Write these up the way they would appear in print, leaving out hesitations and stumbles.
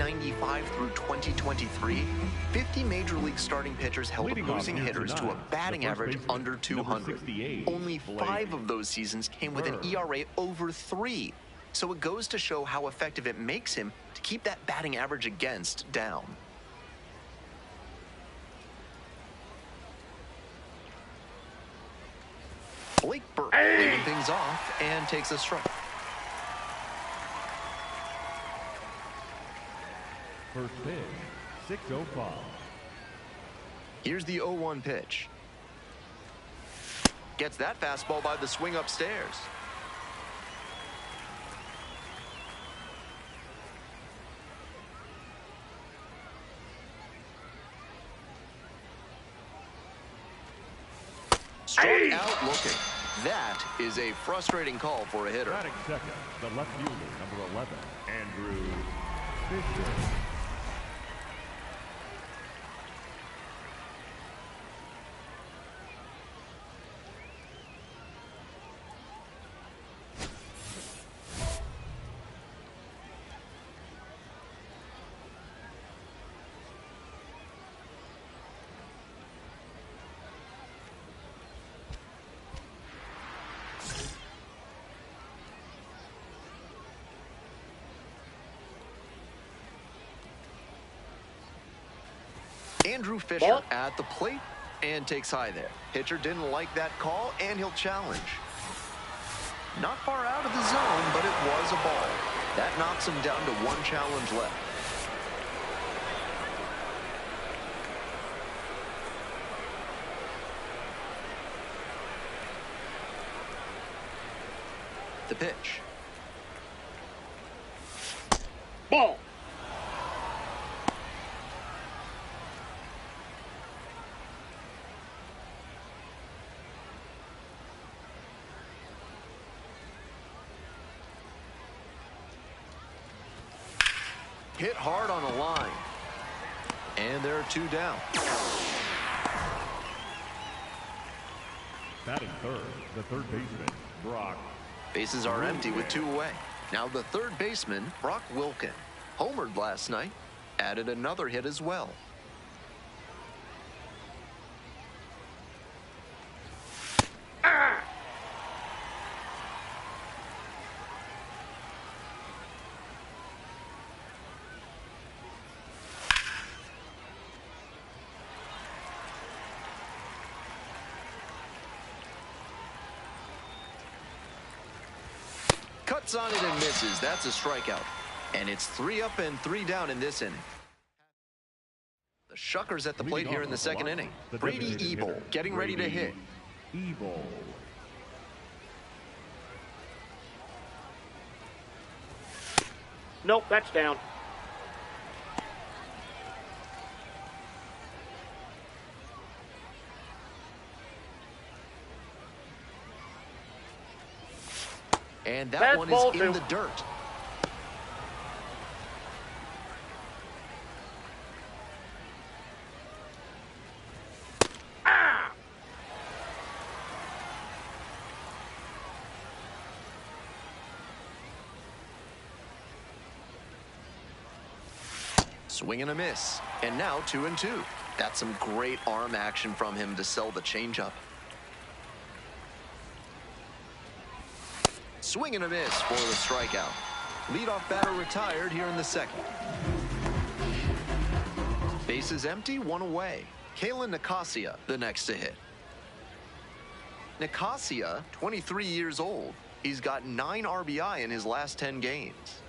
1995 through 2023, 50 Major League starting pitchers held opposing hitters to a batting average under 200. Only 5 of those seasons came with an ERA over 3. So it goes to show how effective it makes him to keep that batting average against down. Blake Burke leading things off and takes a strike. First pitch, 6:05. Here's the 0-1 pitch. Gets that fastball by the swing upstairs. Struck out looking. That is a frustrating call for a hitter. Batting second, the left fielder, number 11, Andrew Fisher. Andrew Fisher at the plate and takes high there. Pitcher didn't like that call, and he'll challenge. Not far out of the zone, but it was a ball. That knocks him down to 1 challenge left. The pitch. Ball. Hit hard on a line. And there are 2 down. Batting third, the third baseman, Brock. Bases are empty with 2 away. Now the third baseman, Brock Wilken, homered last night, added another hit as well. Cuts on it and misses. That's a strikeout. And it's 3 up and 3 down in this inning. The Shuckers at the plate here in the second inning. Brady Ebel getting ready to hit. Ebel. Nope, that's down. And that one is in the dirt. Swing and a miss. And now 2-2. That's some great arm action from him to sell the changeup. Swing and a miss for the strikeout. Leadoff batter retired here in the second. Bases empty, 1 away. Kalen Nicasia, the next to hit. Nicasia, 23 years old. He's got 9 RBI in his last 10 games.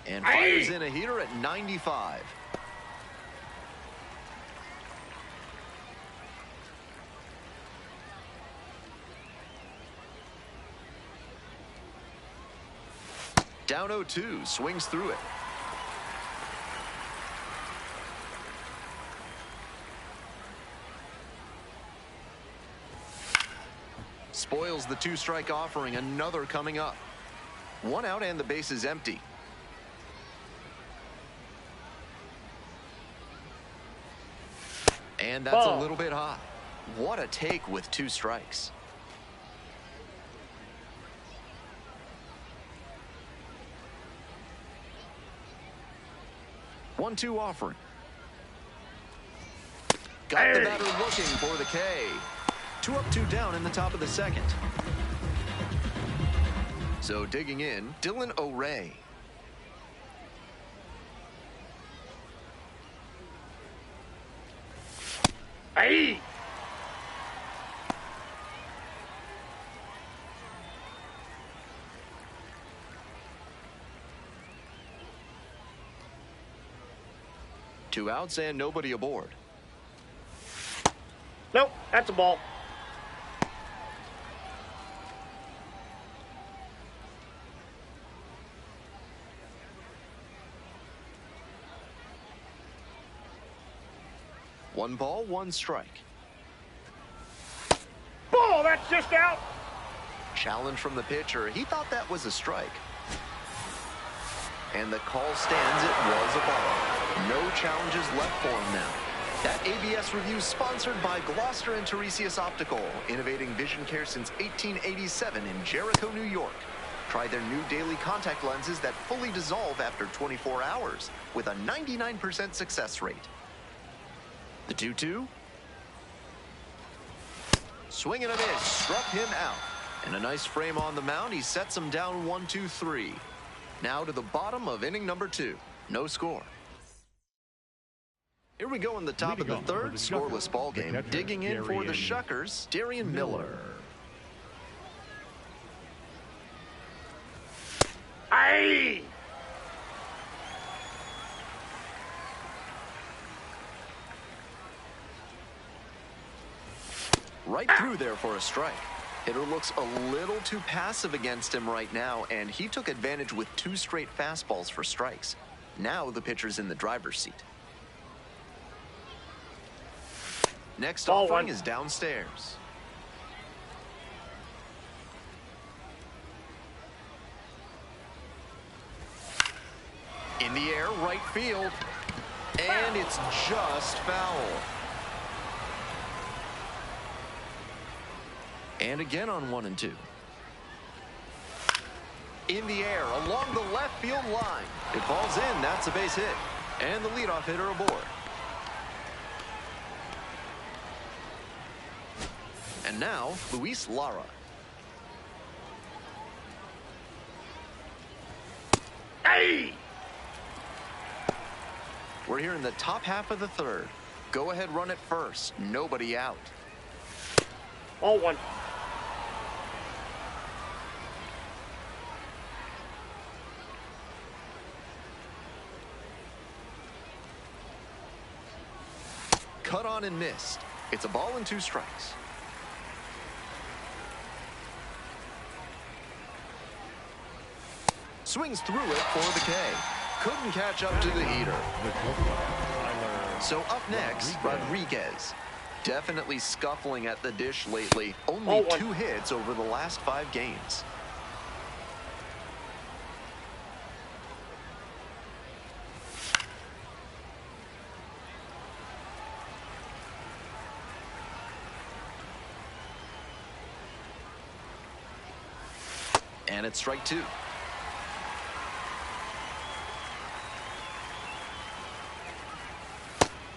And fires in a heater at 95. Down 0-2, swings through it. Spoils the 2-strike offering, another coming up. 1 out and the base is empty. And that's a little bit high. What a take with 2 strikes. 1-2 offering. Got the batter looking for the K. 2 up, 2 down in the top of the second. So digging in, Dylan O'Ray. Hey! Two outs and nobody aboard. Nope, that's a ball. One ball, one strike. Ball, that's just out. Challenge from the pitcher. He thought that was a strike. And the call stands. It was a ball. No challenges left for him now. That ABS review sponsored by Gloucester and Tiresias Optical, innovating vision care since 1887 in Jericho, New York. Try their new daily contact lenses that fully dissolve after 24 hours with a 99% success rate. The 2-2. Swing and a miss. Struck him out. And a nice frame on the mound. He sets him down 1-2-3. Now to the bottom of inning number 2. No score. Here we go in the top of the third. Scoreless ball game. Digging in for the Shuckers, Darian Miller. Aye! Right through there for a strike. Hitter looks a little too passive against him right now, and he took advantage with 2 straight fastballs for strikes. Now the pitcher's in the driver's seat. Next offering is downstairs. In the air, right field. And it's just foul. And again on 1 and 2. In the air, along the left field line. It falls in, that's a base hit. And the leadoff hitter aboard. And now, Luis Lara. Hey! We're here in the top half of the third. Go ahead, run it first. Nobody out. Ball 1. Cut on and missed. It's a ball and 2 strikes. Swings through it for the K. Couldn't catch up to the heater. So up next, Rodriguez. Definitely scuffling at the dish lately. Only 2 hits over the last 5 games. And it's strike 2.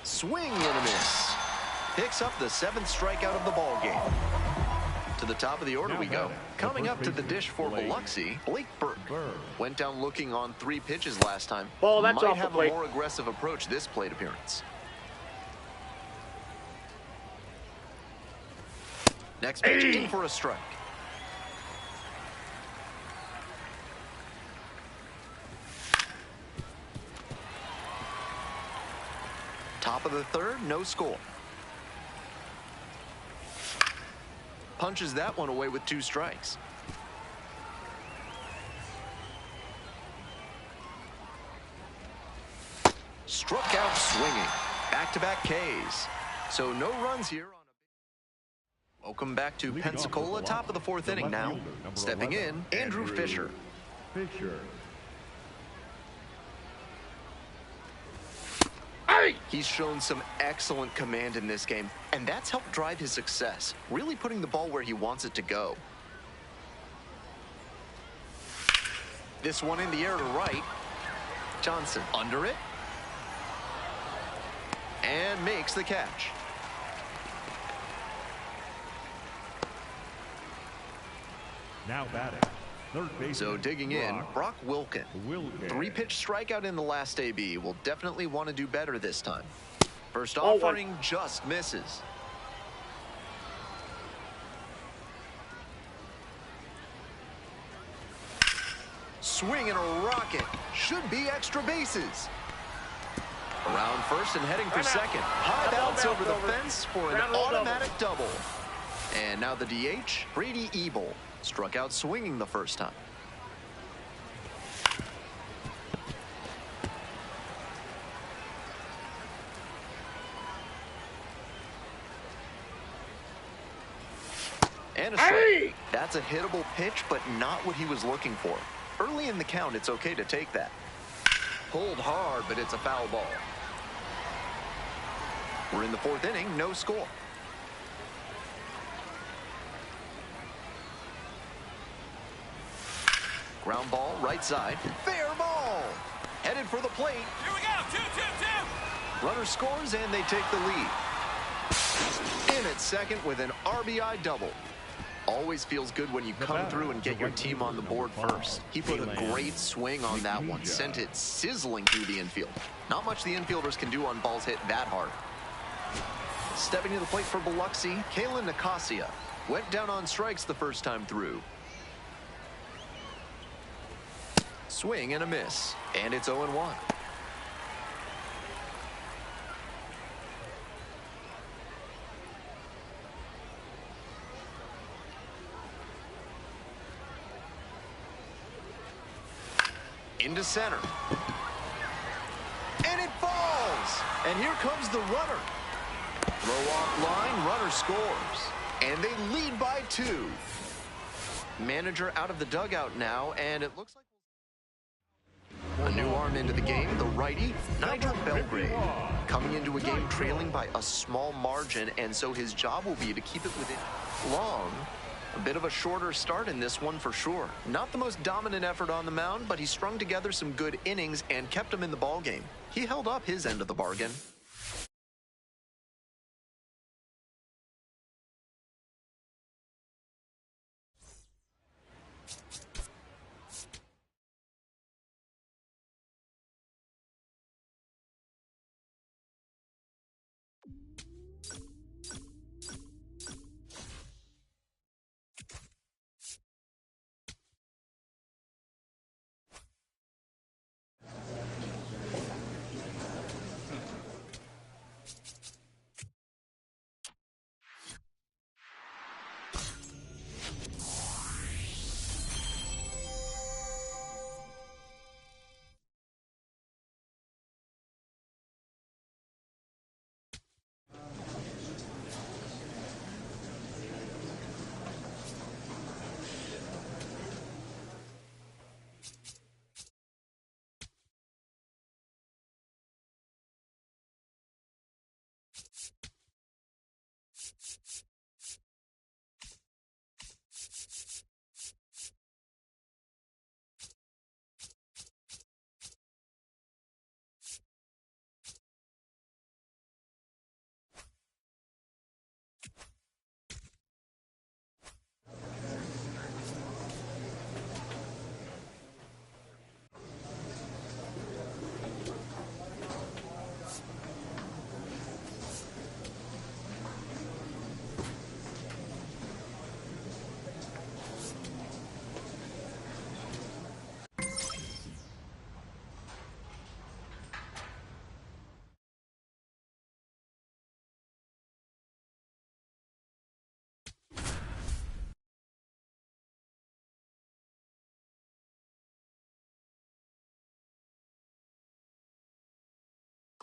Swing and a miss. Picks up the 7th strikeout of the ball game. To the top of the order we go. Coming up to the dish for Biloxi, Blake Burke. Went down looking on 3 pitches last time. Ball, that's might off the have plate. a more aggressive approach this plate appearance. Next pitch in for a strike. Top of the third, no score. Punches that one away with 2 strikes. Struck out swinging. Back-to-back Ks. So no runs here. Welcome back to Pensacola, top of the 4th inning now. Stepping in, Andrew Fisher. He's shown some excellent command in this game, and that's helped drive his success, really putting the ball where he wants it to go. This one in the air to right. Johnson under it. and makes the catch. Now batting. Third baseman, So digging in, Brock Wilken. 3-pitch strikeout in the last AB. Will definitely want to do better this time. First offering just misses. Swing and a rocket. Should be extra bases. Around first and heading for second. High bounce over the fence for an automatic double. And now the DH, Brady Ebel. Struck out swinging the first time. And a strike. That's a hittable pitch, but not what he was looking for. Early in the count, it's okay to take that. Pulled hard, but it's a foul ball. We're in the 4th inning, no score. Ground ball, right side. Fair ball. Headed for the plate. Here we go. 2-2-2. Runner scores, and they take the lead. In at second with an RBI double. Always feels good when you come through and get your team on the board first. He put a great swing on that one. Sent it sizzling through the infield. Not much the infielders can do on balls hit that hard. Stepping to the plate for Biloxi, Kalen Nicasia. Went down on strikes the first time through. Swing and a miss. And it's 0-1. Into center. And it falls. And here comes the runner. Throw off line, runner scores. And they lead by 2. Manager out of the dugout now, and it looks like a new arm into the game, the righty, Nigel Belgrade. Coming into a game trailing by a small margin, and so his job will be to keep it within long. A bit of a shorter start in this one for sure. Not the most dominant effort on the mound, but he strung together some good innings and kept him in the ball game. He held up his end of the bargain.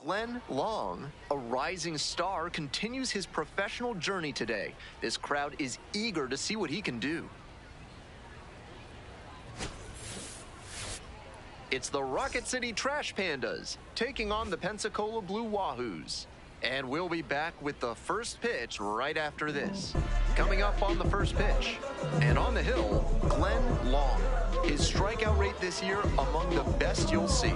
Glenn Long, a rising star, continues his professional journey today. This crowd is eager to see what he can do. It's the Rocket City Trash Pandas taking on the Pensacola Blue Wahoos. And we'll be back with the first pitch right after this. Coming up on the first pitch. And on the hill, Glenn Long. His strikeout rate this year among the best you'll see.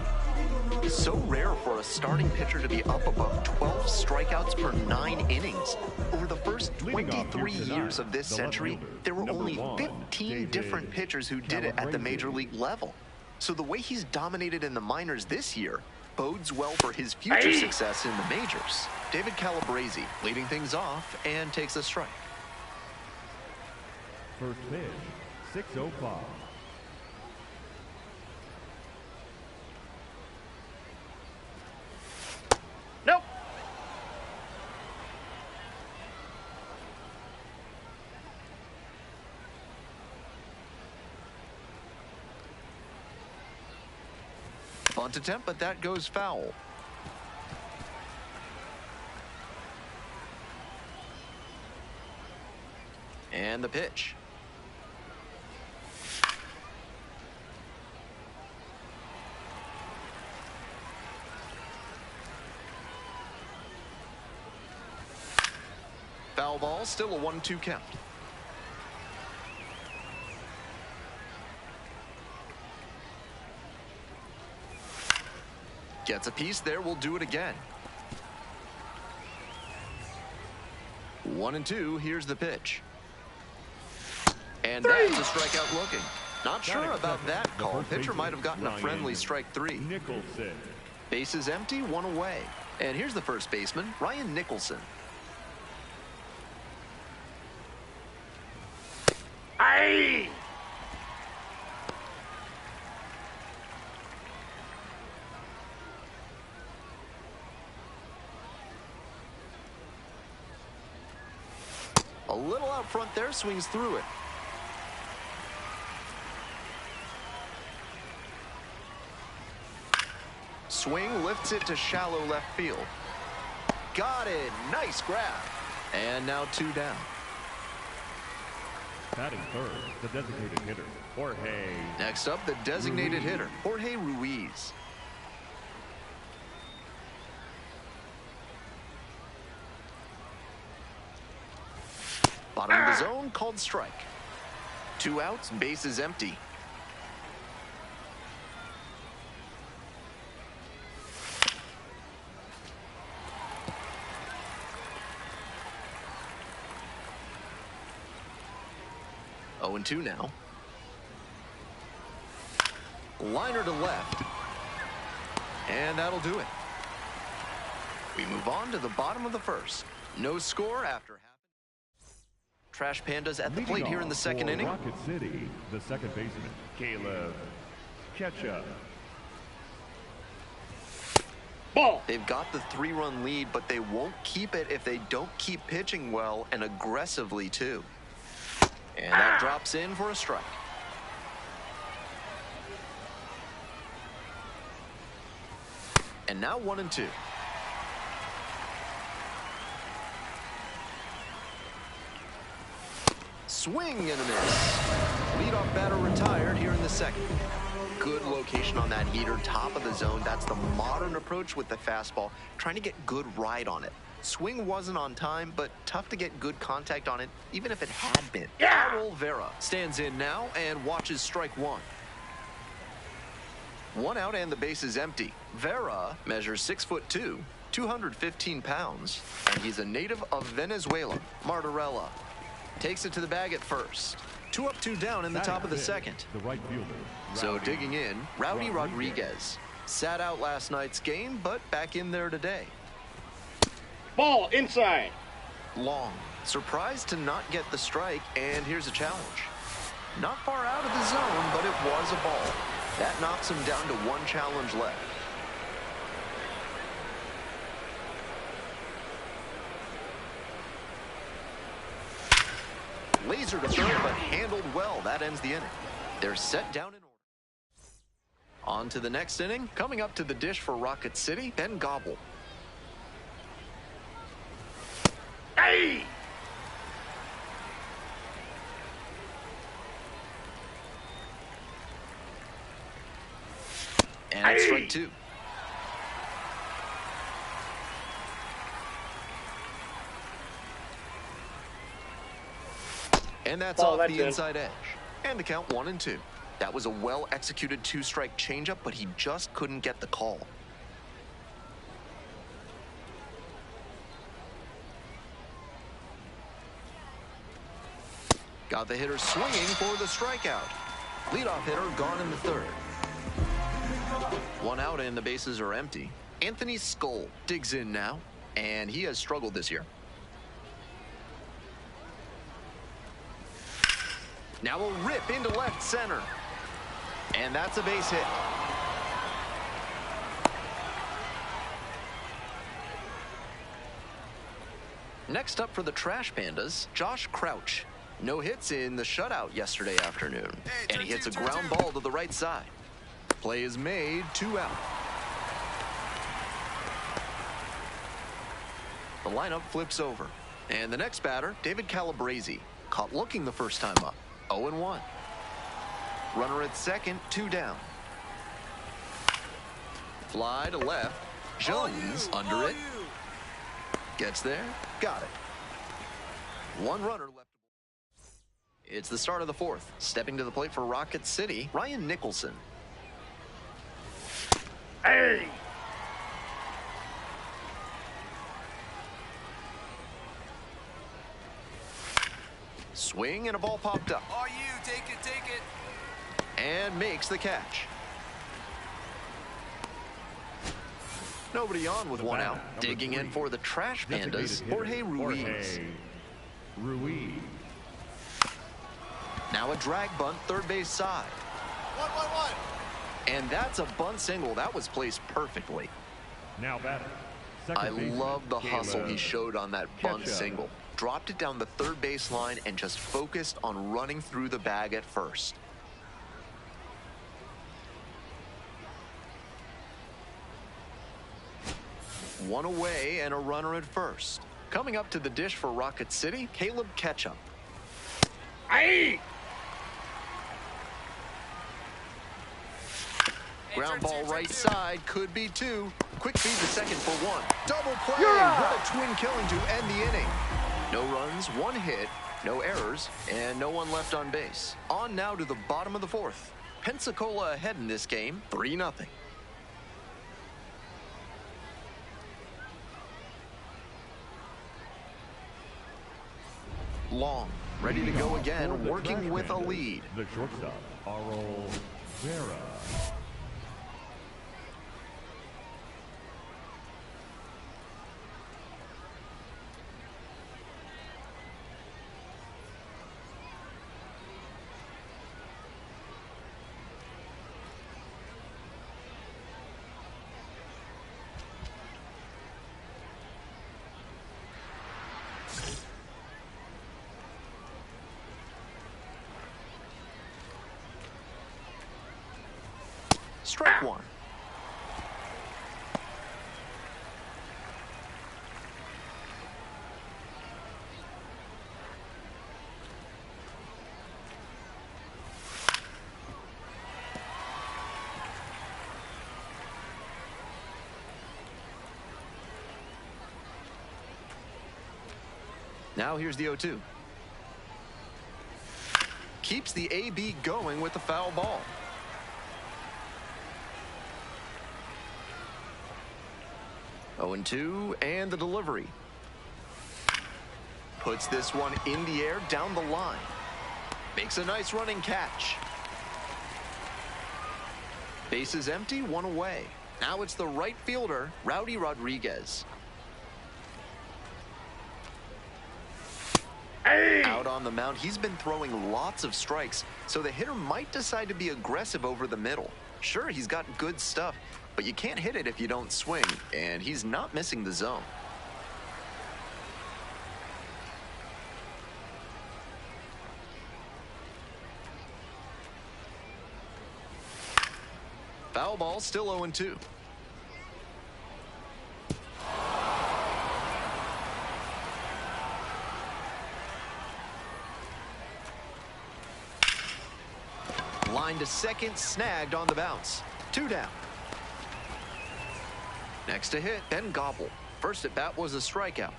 It's so rare for a starting pitcher to be up above 12 strikeouts per 9 innings. Over the first 23 years of this century, there were only 15 different pitchers who did it at the major league level. So the way he's dominated in the minors this year bodes well for his future success in the majors. David Calabrese leading things off and takes a strike. First pitch, 6:05. Nope. Bunt attempt, but that goes foul. And the pitch. Foul ball, still a 1-2 count. Gets a piece there, we'll do it again. 1-2, here's the pitch. And that's a strikeout looking. Not sure about that call. Pitcher might have gotten a friendly strike 3. Nicholson. Bases empty, 1 away. And here's the first baseman, Ryan Nicholson. Aye. A little out front there, swings through it. Swing, lifts it to shallow left field. Got it, nice grab. And now 2 down. Batting third, the designated hitter, Jorge. Next up, the designated hitter, Jorge Ruiz. Bottom of the zone, called strike. 2 outs, bases empty. Oh, 0-2 now. Liner to left. And that'll do it. We move on to the bottom of the first. No score after half. Trash Pandas at the plate here in the second inning. Rocket City, the second baseman, Caleb Ketchup. Ball. They've got the 3-run lead, but they won't keep it if they don't keep pitching well and aggressively too. And that drops in for a strike. And now 1-2. Swing and a miss. Leadoff batter retired here in the second. Good location on that heater, top of the zone. That's the modern approach with the fastball, trying to get good ride on it. Swing wasn't on time, but tough to get good contact on it, even if it had been. Raul Vera stands in now and watches strike 1. 1 out and the base is empty. Vera measures 6'2", 215 pounds, and he's a native of Venezuela. Martorella takes it to the bag at first. 2 up, 2 down in the top of the second. The right fielder. So digging in, Rowdy Rodriguez. Sat out last night's game, but back in there today. Ball inside. Long. Surprised to not get the strike, and here's a challenge. Not far out of the zone, but it was a ball. That knocks him down to 1 challenge left. Laser to third, but handled well. That ends the inning. They're set down in order. On to the next inning. Coming up to the dish for Rocket City, Ben Gobble. Hey! And it's strike 2. And that's off the inside edge. And the count 1-2. That was a well-executed two-strike changeup, but he just couldn't get the call. Got the hitter swinging for the strikeout. Leadoff hitter gone in the third. One out and the bases are empty. Anthony Skull digs in now, and he has struggled this year. Now a rip into left center. And that's a base hit. Next up for the Trash Pandas, Josh Crouch. No hits in the shutout yesterday afternoon. And he hits a ground ball to the right side. Play is made, 2 out. The lineup flips over. And the next batter, David Calabrese. Caught looking the first time up. 0-1. Runner at second, 2 down. Fly to left. Jones under it. Gets there. Got it. 1 runner left. It's the start of the fourth. Stepping to the plate for Rocket City, Ryan Nicholson. Hey! Swing and a ball popped up. Are you? Take it, take it. And makes the catch. Nobody on with 1 out. Digging in for the Trash Pandas, Jorge Ruiz. Now a drag bunt, third base side. 1-1-1. And that's a bunt single. That was placed perfectly. Now batter. I love the hustle he showed on that bunt single. Dropped it down the third base line and just focused on running through the bag at first. One away and a runner at first. Coming up to the dish for Rocket City, Caleb Ketchum. Aye! Ground ball right side, could be 2. Quick feed to second for 1. Double play, what a twin killing to end the inning. No runs, 1 hit, no errors, and no one left on base. On now to the bottom of the fourth. Pensacola ahead in this game, 3-0. Long, ready to go again, working with a lead. The shortstop, Arl Vera. Strike 1. Now here's the 0-2. Keeps the AB going with the foul ball. Oh, 0-2, and the delivery. Puts this one in the air, down the line. Makes a nice running catch. Base is empty, 1 away. Now it's the right fielder, Rowdy Rodriguez. Hey! Out on the mound, he's been throwing lots of strikes, so the hitter might decide to be aggressive over the middle. Sure, he's got good stuff, but you can't hit it if you don't swing, and he's not missing the zone. Foul ball, still 0-2. Line to second, snagged on the bounce. 2 down. Next to hit, Ben Gobble. First at bat was a strikeout.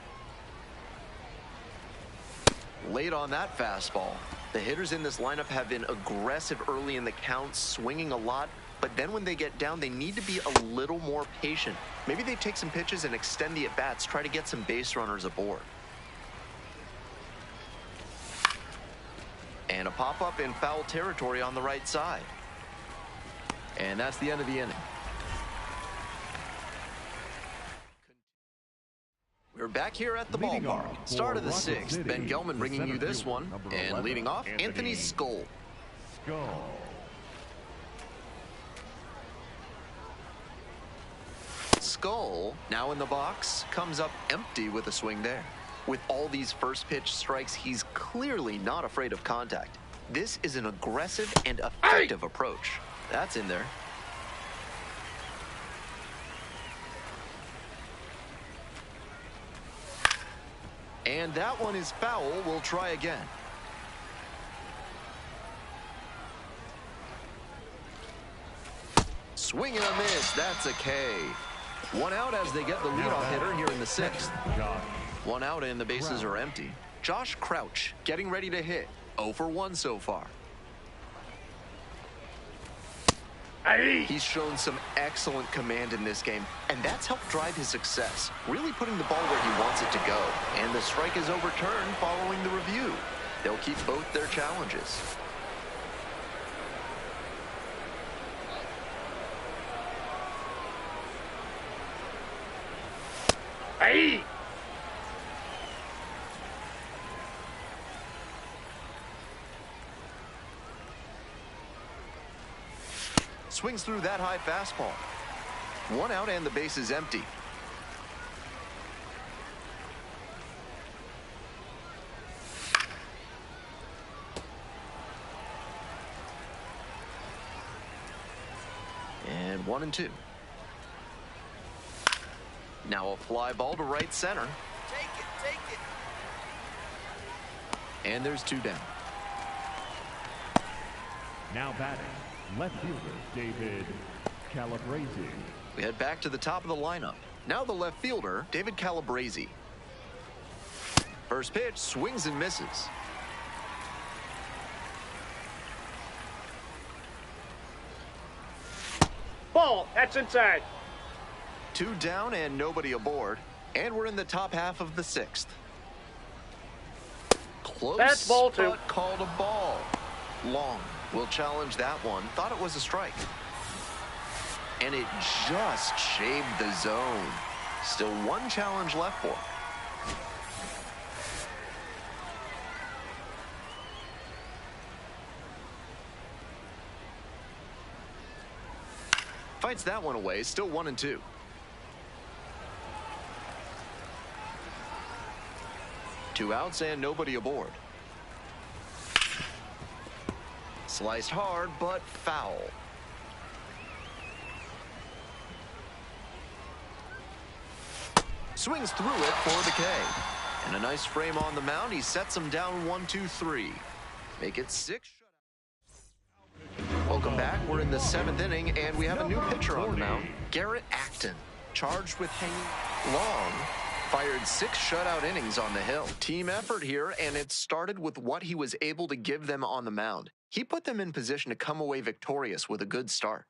Late on that fastball. The hitters in this lineup have been aggressive early in the count, swinging a lot, but then when they get down, they need to be a little more patient. Maybe they take some pitches and extend the at-bats, try to get some base runners aboard. And a pop-up in foul territory on the right side. And that's the end of the inning. We're back here at the ballpark. Start of the sixth. Ben Gelman bringing you this one. And leading off, Anthony Skull. Skull, now in the box, comes up empty with a swing there. With all these first pitch strikes, he's clearly not afraid of contact. This is an aggressive and effective approach. That's in there. And that one is foul. We'll try again. Swing and a miss. That's a K. One out as they get the leadoff hitter here in the sixth. One out and the bases are empty. Josh Crouch getting ready to hit. 0 for 1 so far. He's shown some excellent command in this game, and that's helped drive his success, really putting the ball where he wants it to go. And the strike is overturned following the review. They'll keep both their challenges. Swings through that high fastball. One out and the base is empty. And 1-2. Now a fly ball to right center. Take it. And there's 2 down. Now batting, left fielder David Calabrese. We head back to the top of the lineup. Now the left fielder, David Calabrese. First pitch, swings and misses. Ball, that's inside. 2 down and nobody aboard. And we're in the top half of the sixth. Close, that's ball 2. but called a ball. Long will challenge that one. Thought it was a strike. And it just shaved the zone. Still 1 challenge left for him. Fights that one away. Still 1-2. Two outs and nobody aboard. Sliced hard, but foul. Swings through it for the K. And a nice frame on the mound. He sets him down 1-2-3. Make it 6. Welcome back. We're in the 7th inning, and we have a new pitcher on the mound. Garrett Acton, charged with hanging long. Fired 6 shutout innings on the hill. Team effort here, and it started with what he was able to give them on the mound. He put them in position to come away victorious with a good start.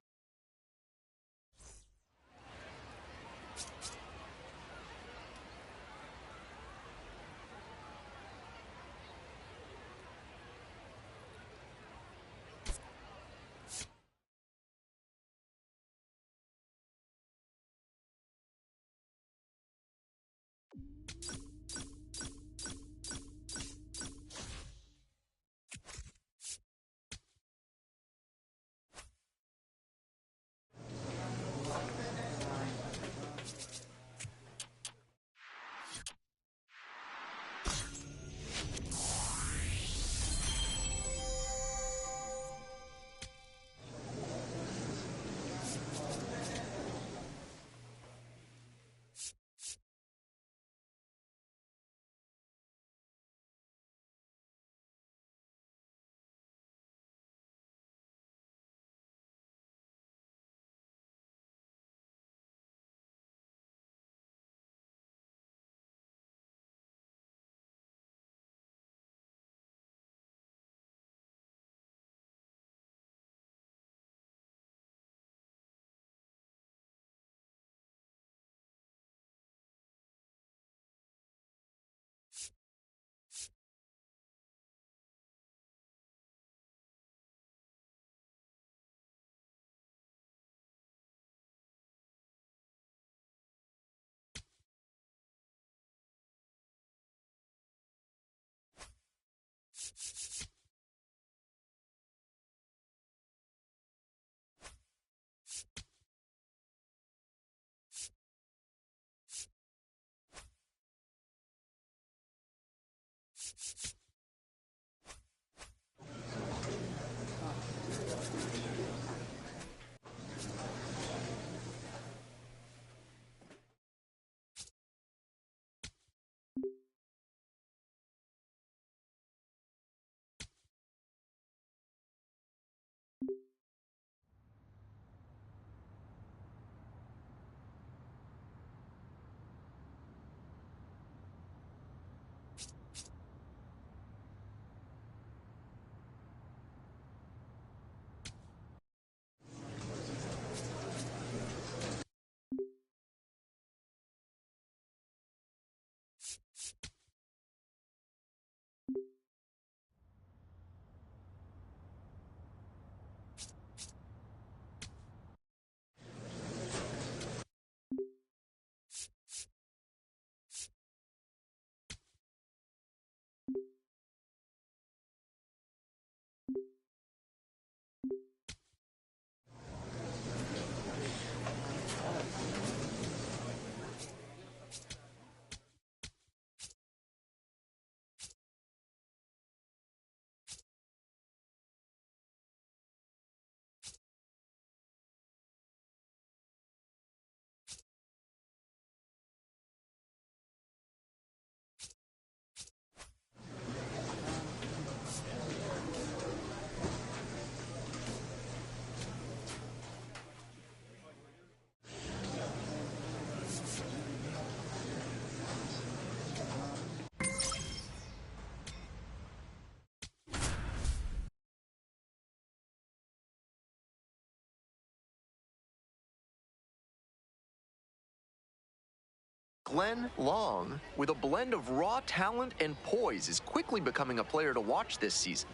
Glenn Long, with a blend of raw talent and poise, is quickly becoming a player to watch this season.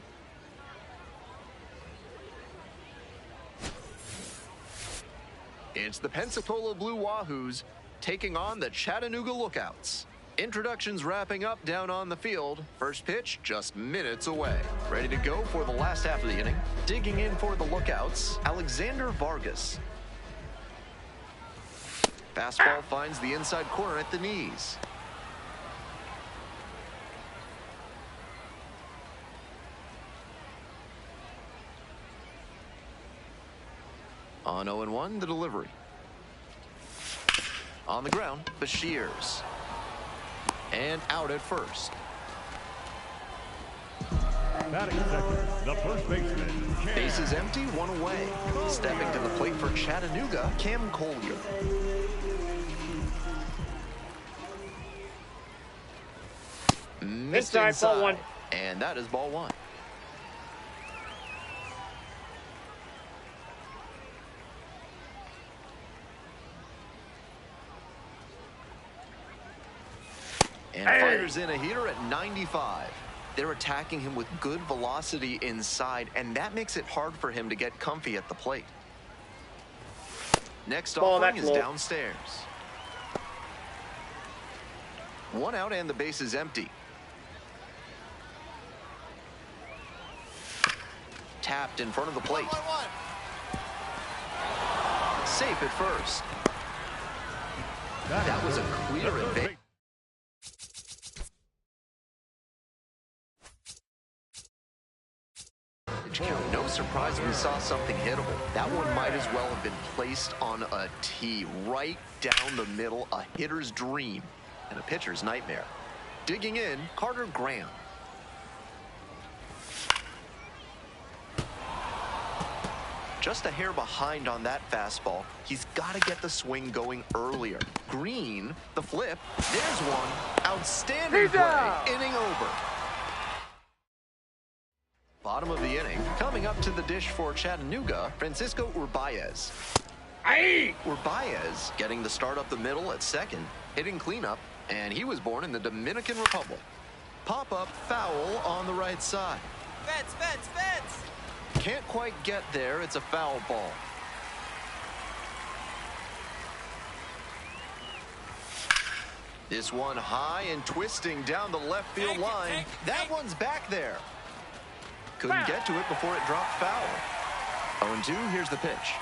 It's the Pensacola Blue Wahoos taking on the Chattanooga Lookouts. Introductions wrapping up down on the field. First pitch just minutes away. Ready to go for the last half of the inning. Digging in for the Lookouts, Alexander Vargas. Fastball finds the inside corner at the knees. On 0-1, the delivery. On the ground, Bashirs. And out at first. Batting second, the first baseman, Cam. Bases empty, one away. Stepping to the plate for Chattanooga, Cam Collier. Missed inside, ball one. And that is ball one. And fires in a heater at 95. They're attacking him with good velocity inside, and that makes it hard for him to get comfy at the plate. Next offering is downstairs. One out and the base is empty. Tapped in front of the plate. Safe at first. That was a clear advance. No surprise we saw something hittable. That one might as well have been placed on a tee right down the middle, a hitter's dream and a pitcher's nightmare. Digging in, Carter Graham. Just a hair behind on that fastball. He's got to get the swing going earlier. Green, the flip. There's one. Outstanding play. Inning over. Bottom of the inning. Coming up to the dish for Chattanooga, Francisco Urbaez. Urbaez getting the start up the middle at second, hitting cleanup, and he was born in the Dominican Republic. Pop-up foul on the right side. Fence. Can't quite get there. It's a foul ball. This one high and twisting down the left field line. That one's back there. Couldn't get to it before it dropped foul. 0-2, here's the pitch.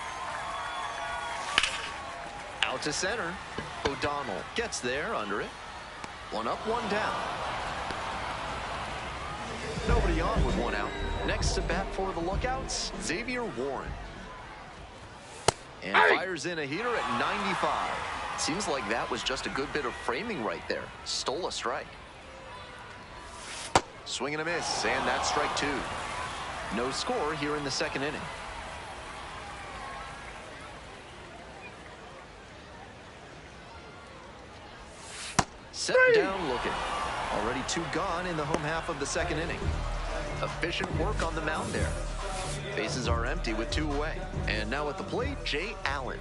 Out to center. O'Donnell gets there under it. One up, one down. Nobody on with one out. Next to bat for the Lookouts, Xavier Warren. And fires in a heater at 95. Seems like that was just a good bit of framing right there. Stole a strike. Swing and a miss, and that's strike two. No score here in the second inning. Set down looking. Already two gone in the home half of the second inning. Efficient work on the mound there. Bases are empty with two away. And now at the plate, Jay Allen.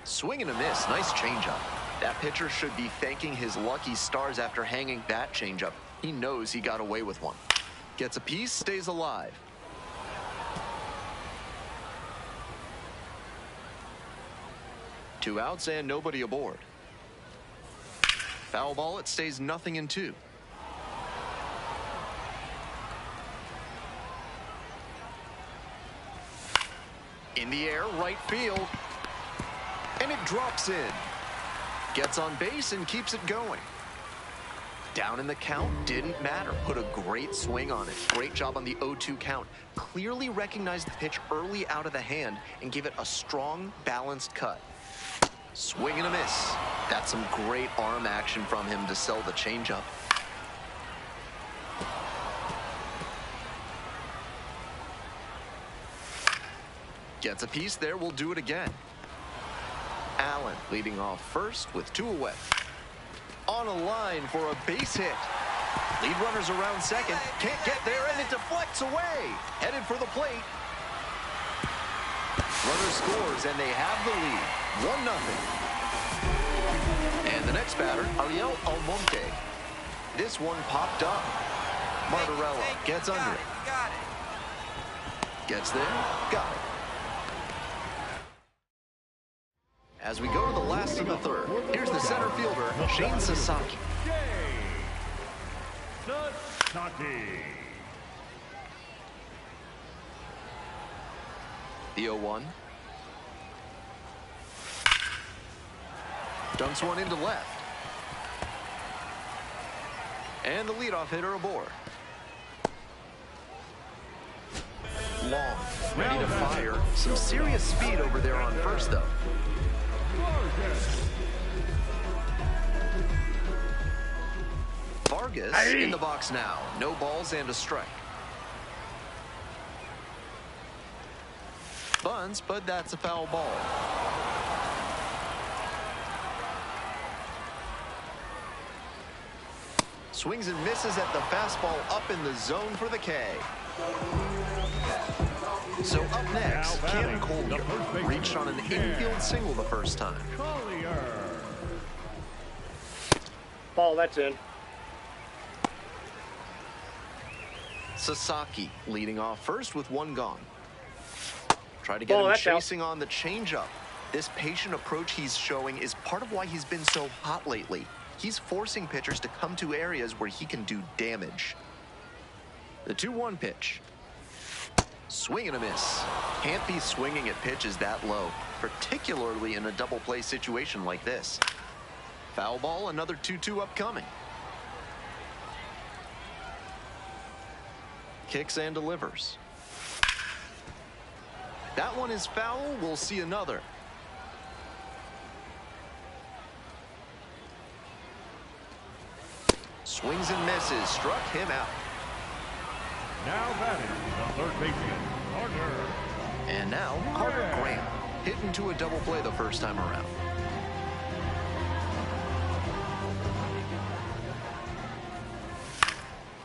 Swing and a miss. Nice changeup. That pitcher should be thanking his lucky stars after hanging that changeup. He knows he got away with one. Gets a piece, stays alive. Two outs and nobody aboard. Foul ball, it stays 0-2. In the air, right field. And it drops in. Gets on base and keeps it going. Down in the count, didn't matter. Put a great swing on it. Great job on the 0-2 count. Clearly recognized the pitch early out of the hand and gave it a strong, balanced cut. Swing and a miss. That's some great arm action from him to sell the changeup. Gets a piece there, we'll do it again. Allen leading off first with two away. On a line for a base hit. Lead runners around second. Can't get there, and it deflects away. Headed for the plate. Runner scores, and they have the lead. 1-0. And the next batter, Ariel Almonte. This one popped up. Martorella gets under it. Gets there, got it. As we go to the last of the third, here's the center fielder, Shane Sasaki. The 0-1. Dumps one into left. And the leadoff hitter aboard. Long, ready to fire. Some serious speed over there on first, though. Vargas in the box now. No balls and a strike. Bunts, but that's a foul ball. Swings and misses at the fastball up in the zone for the K. So up next, Cam Collier reached on an infield single the first time. Ball, that's in. Sasaki leading off first with one gone. Try to get him chasing on the changeup. This patient approach he's showing is part of why he's been so hot lately. He's forcing pitchers to come to areas where he can do damage. The 2-1 pitch. Swing and a miss. Can't be swinging at pitches that low, particularly in a double play situation like this. Foul ball, another 2-2 upcoming. Kicks and delivers. That one is foul. We'll see another. Swings and misses. Struck him out. Now batting the third baseman, Carter. And now Carter Graham hit into a double play the first time around.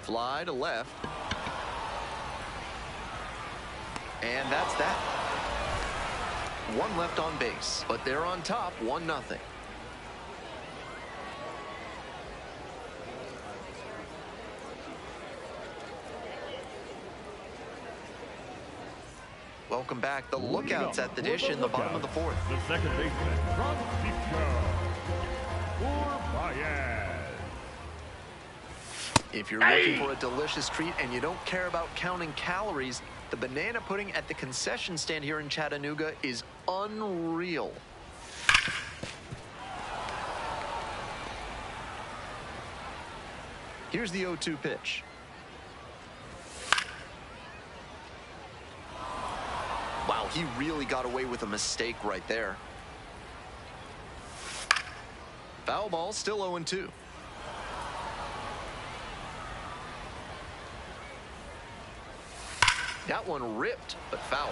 Fly to left. And that's that. One left on base, but they're on top 1-0. Welcome back. The Lookouts at the dish in the bottom of the fourth. The second baseman, Francisco Urbaiez. If you're looking for a delicious treat and you don't care about counting calories, The banana pudding at the concession stand here in Chattanooga is unreal. Here's the 0-2 pitch. Wow, he really got away with a mistake right there. Foul ball, still 0-2. That one ripped, but foul.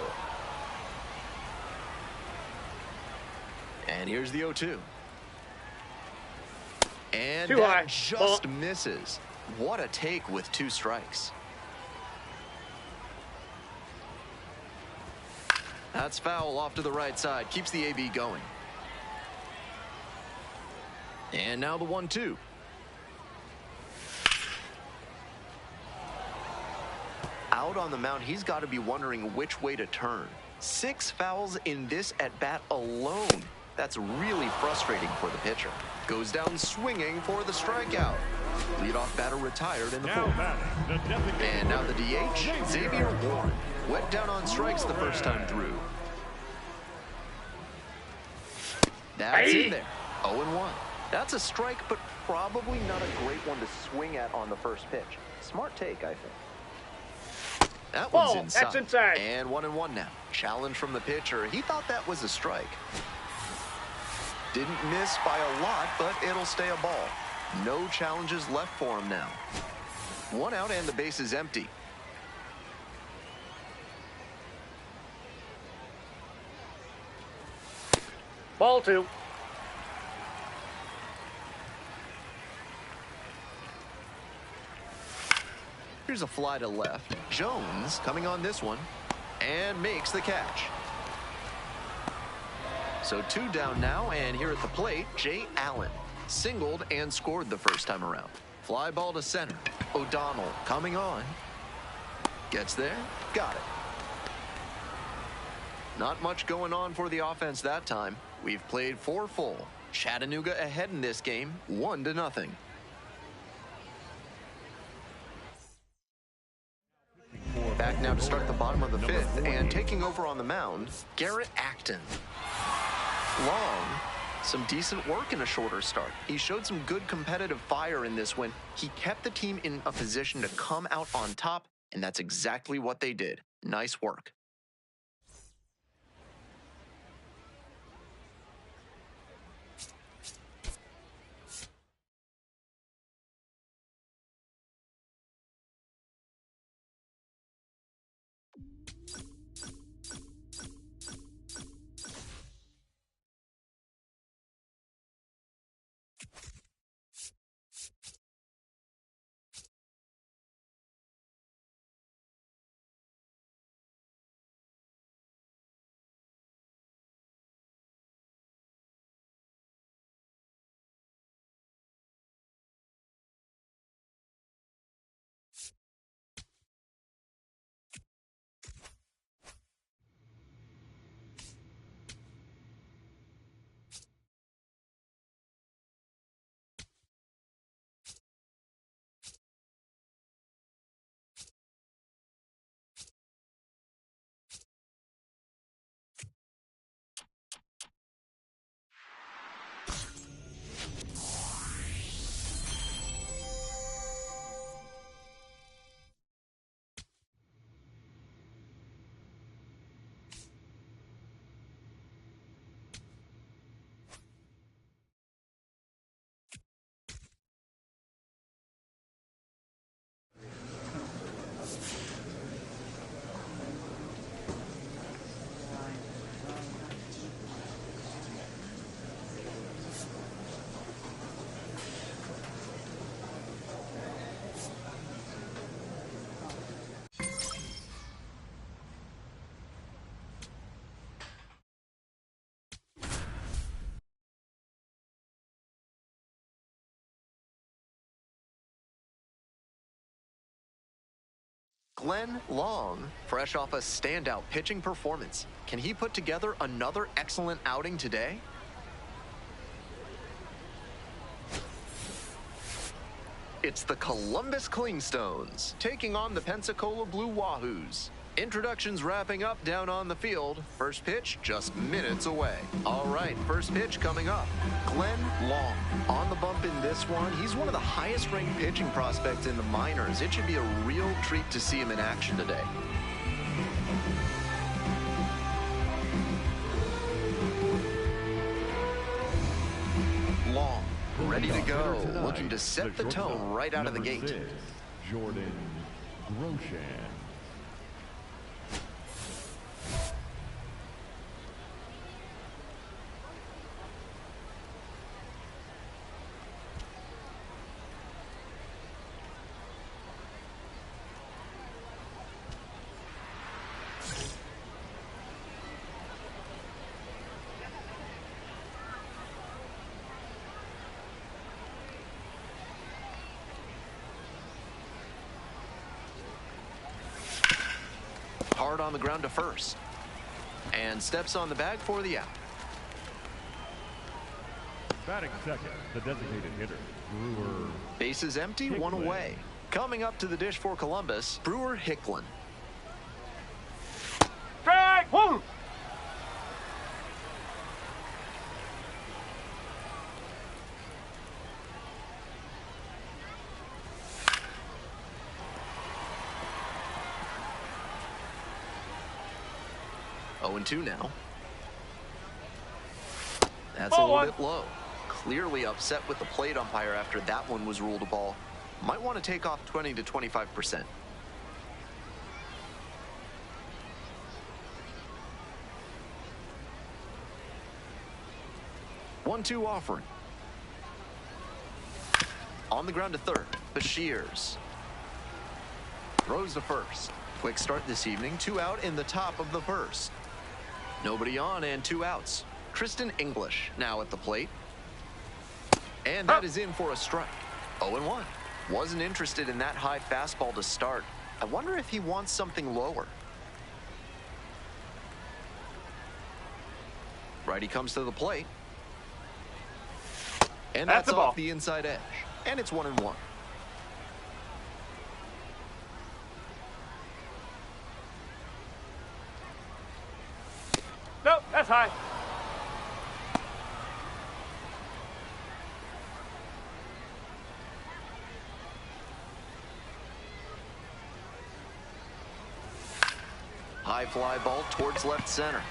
And here's the 0-2. And Too that high. just misses. What a take with 2 strikes. That's foul off to the right side. Keeps the AB going. And now the 1-2. Out on the mound, he's got to be wondering which way to turn. 6 fouls in this at-bat alone. That's really frustrating for the pitcher. Goes down swinging for the strikeout. Leadoff batter retired in the 4th. And now the DH, Xavier Warren. Went down on strikes the first time through. That's in there. 0-1. That's a strike, but probably not a great one to swing at on the first pitch. Smart take, I think. That one's inside. That's inside. And 1-1 now. Challenge from the pitcher. He thought that was a strike. Didn't miss by a lot, but it'll stay a ball. No challenges left for him now. 1 out and the base is empty. Ball 2. Here's a fly to left. Jones coming on this one and makes the catch. So 2 down now, and here at the plate, Jay Allen singled and scored the first time around. Fly ball to center. O'Donnell coming on. Gets there. Got it. Not much going on for the offense that time. We've played 4 full. Chattanooga ahead in this game, 1-0. Back now to start the bottom of the 5th, and taking over on the mound, Garrett Acton. Long, some decent work in a shorter start. He showed some good competitive fire in this one. He kept the team in a position to come out on top, and that's exactly what they did. Nice work. Glenn Long, fresh off a standout pitching performance. Can he put together another excellent outing today? It's the Columbus Clingstones taking on the Pensacola Blue Wahoos. Introductions wrapping up down on the field. First pitch just minutes away. All right, first pitch coming up. Glenn Long on the bump in this one. He's one of the highest ranked pitching prospects in the minors. It should be a real treat to see him in action today. Long, ready to go, looking to set the tone right out of the gate. 6, Jordan Groshan. Hard on the ground to first. And steps on the bag for the out. Batting second, the designated hitter, Brewer. Bases empty, Hicklin. one away. Coming up to the dish for Columbus, Brewer Hicklin. Strike one. Oh, and 2 now. That's a little bit low. Clearly upset with the plate umpire after that one was ruled a ball. Might want to take off 20 to 25%. One-two offering. On the ground to third, Bashirs. Throws to first. Quick start this evening, 2 out in the top of the first. Nobody on and 2 outs. Tristan English now at the plate. And that is in for a strike. 0-1. Wasn't interested in that high fastball to start. I wonder if he wants something lower. Righty comes to the plate. And that's a ball. off the inside edge. And it's 1-1. Nope, that's high. High fly ball towards left center.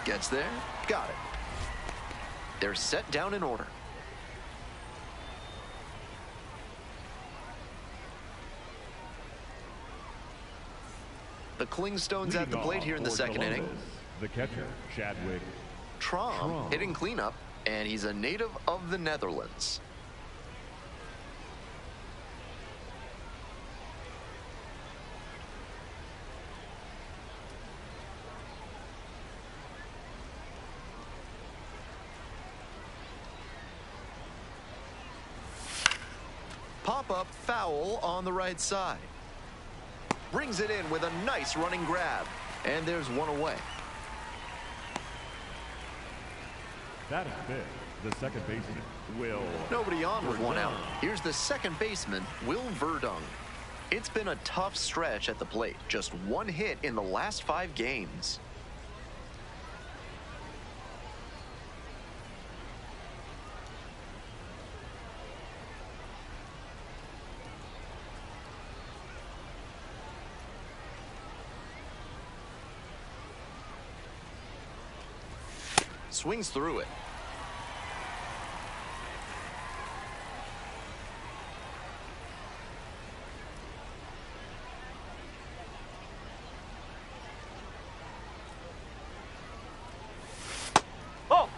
Gets there, got it. They're set down in order. The Klingstones at the plate here in the second inning. The catcher, Chadwick Traum hitting cleanup, and he's a native of the Netherlands. Pop-up foul on the right side. Brings it in with a nice running grab. And there's 1 away. That is big. The second baseman, Will. Nobody on with 1 out. Here's the second baseman, Will Verdung. It's been a tough stretch at the plate. Just 1 hit in the last 5 games. Swings through it. Oh!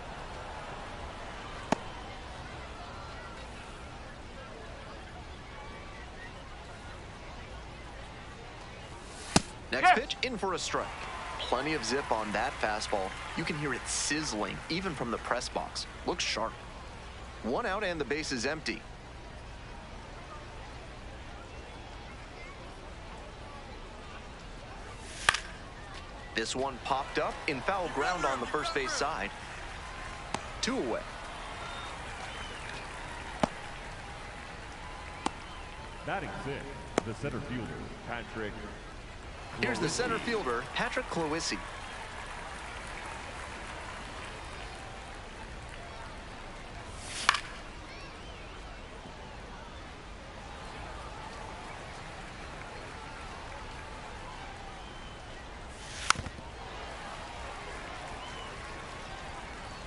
Next pitch, in for a strike. Plenty of zip on that fastball. You can hear it sizzling, even from the press box. Looks sharp. 1 out and the base is empty. This one popped up in foul ground on the first base side. 2 away. Batting sixth, the center fielder, Patrick. Here's the center fielder, Patrick Clowissy.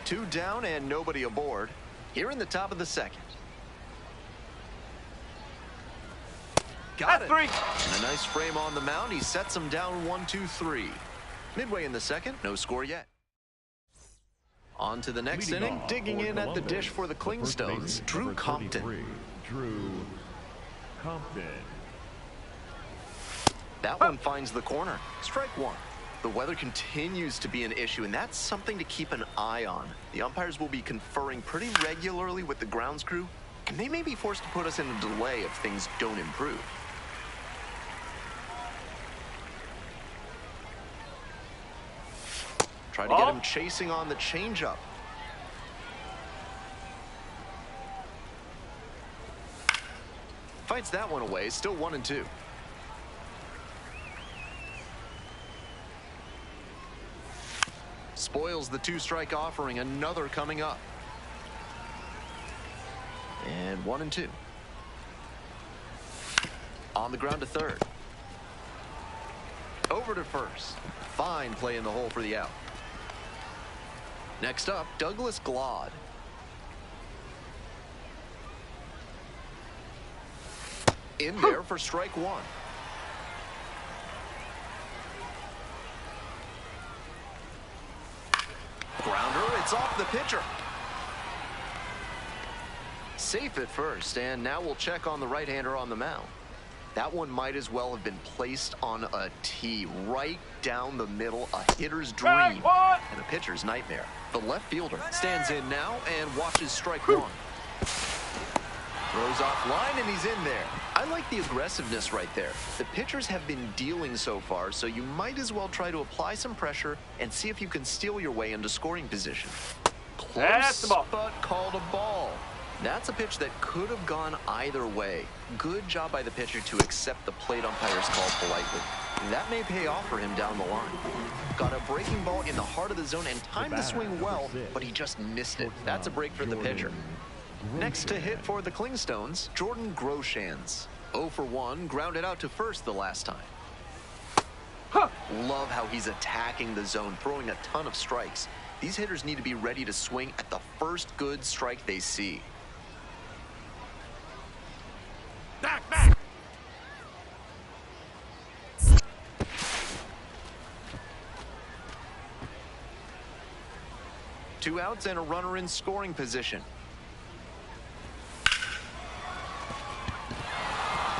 Two down and nobody aboard. Here in the top of the second. Got it. 3. And a nice frame on the mound. He sets him down 1-2-3. Midway in the second, no score yet. On to the next Leading inning, off digging for in at the Columbus, dish for the first Clingstones, baseman, Drew number Compton. 33, Drew Compton. That one finds the corner. Strike one. The weather continues to be an issue, and that's something to keep an eye on. The umpires will be conferring pretty regularly with the grounds crew, and they may be forced to put us in a delay if things don't improve. Try to get him chasing on the changeup. Fights that one away, still 1-2. Spoils the two-strike offering, another coming up. And 1-2. On the ground to third. Over to first. Fine play in the hole for the out. Next up, Douglas Glod. In there for strike one. Grounder, it's off the pitcher. Safe at first, and now we'll check on the right-hander on the mound. That one might as well have been placed on a tee right down the middle, a hitter's dream and a pitcher's nightmare. The left fielder stands in now and watches strike one. Throws off line, and he's in there. I like the aggressiveness right there. The pitchers have been dealing so far, so you might as well try to apply some pressure and see if you can steal your way into scoring position. Close, but called a ball. That's a pitch that could have gone either way. Good job by the pitcher to accept the plate umpire's call politely. That may pay off for him down the line. Got a breaking ball in the heart of the zone and timed the swing well, but he just missed it. That's a break for the pitcher. Next to hit for the Clingstones, Jordan Groshans. 0 for 1, grounded out to first the last time. Love how he's attacking the zone, throwing a ton of strikes. These hitters need to be ready to swing at the first good strike they see. Back. Two outs and a runner in scoring position.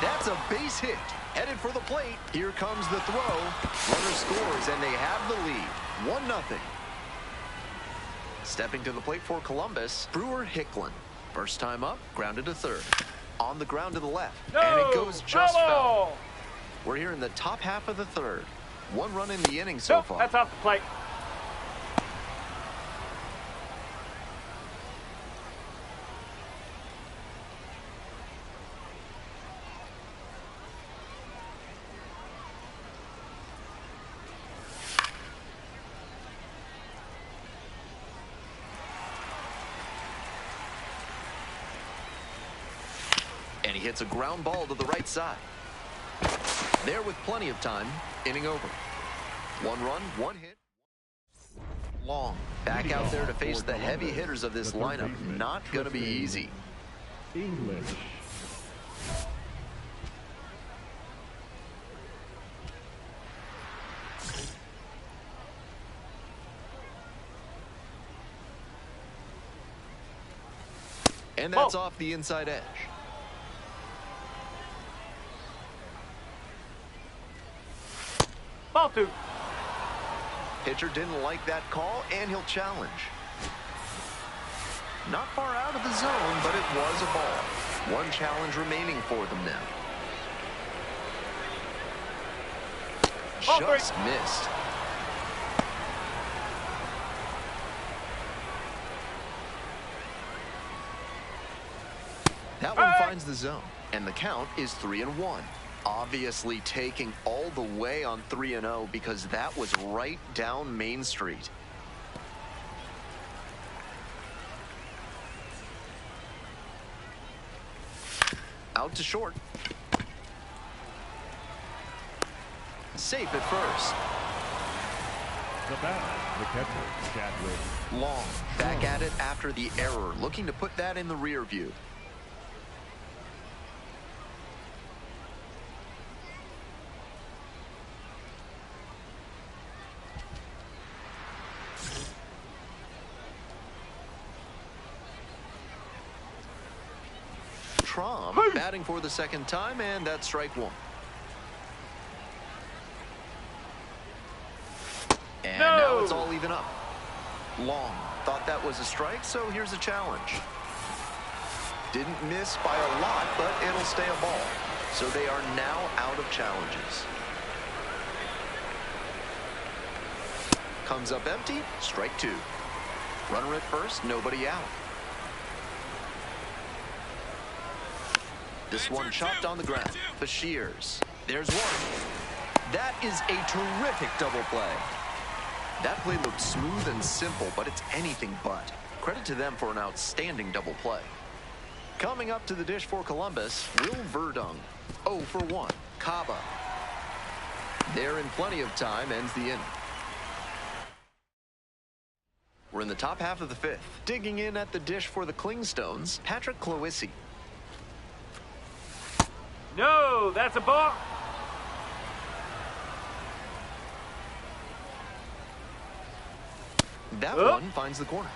That's a base hit. Headed for the plate. Here comes the throw. Runner scores, and they have the lead. 1-0. Stepping to the plate for Columbus, Brewer Hicklin. First time up, grounded to third. On the ground to the left, and it goes just foul. We're here in the top half of the third. One run in the inning so far. That's off the plate. And he hits a ground ball to the right side. There with plenty of time, inning over. One run, one hit. Long. Back out there to face the heavy hitters of this lineup. Not going to be easy. English. And that's off the inside edge. Ball 2. Pitcher didn't like that call, and he'll challenge. Not far out of the zone, but it was a ball. One challenge remaining for them now. Just missed. That one finds the zone. And the count is 3-1. Obviously taking all the way on 3-0 because that was right down Main Street. Out to short. Safe at first. The batter, the catcher, Chadwick Long, back at it after the error, looking to put that in the rear view. Traum batting for the second time, and that's strike one. And now it's all even up. Long thought that was a strike, so here's a challenge. Didn't miss by a lot, but it'll stay a ball. So they are now out of challenges. Comes up empty, strike two. Runner at first, nobody out. This one chopped on the ground. Bashirs. There's one. That is a terrific double play. That play looked smooth and simple, but it's anything but. Credit to them for an outstanding double play. Coming up to the dish for Columbus, Will Verdung. 0 for 1. Kaba. There in plenty of time, ends the inning. We're in the top half of the fifth. Digging in at the dish for the Klingstones, Patrick Cloissy. No, that's a ball. That one finds the corner.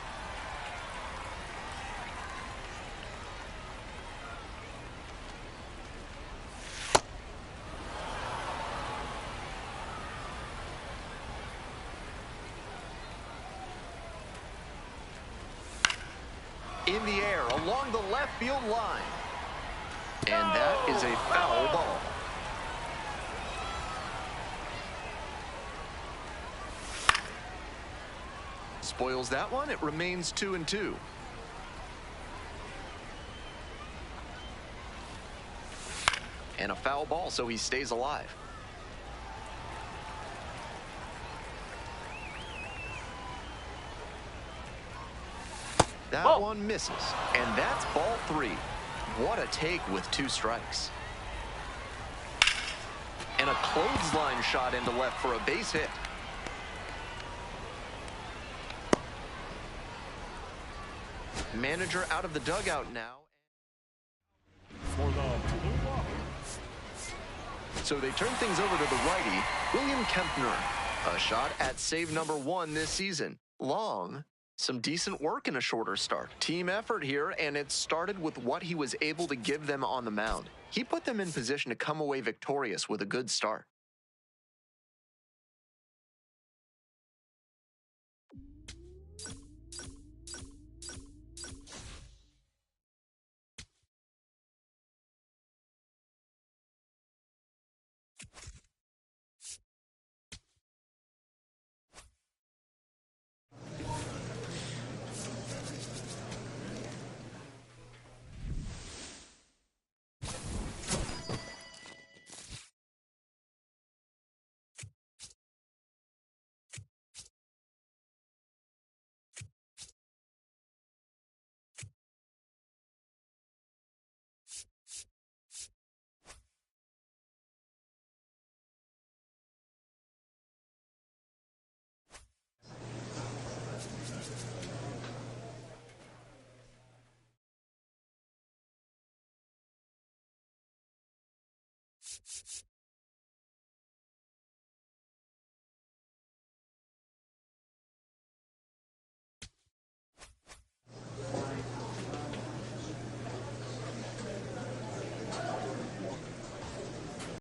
In the air along the left field line. And that is a foul ball. Spoils that one. It remains 2-2. And a foul ball, so he stays alive. That one misses. And that's ball 3. What a take with 2 strikes. And a clothesline shot into left for a base hit. Manager out of the dugout now. for the Blue Bombers. So they turn things over to the righty, William Kempner. A shot at save number 1 this season. Long. Some decent work in a shorter start. Team effort here, and it started with what he was able to give them on the mound. He put them in position to come away victorious with a good start.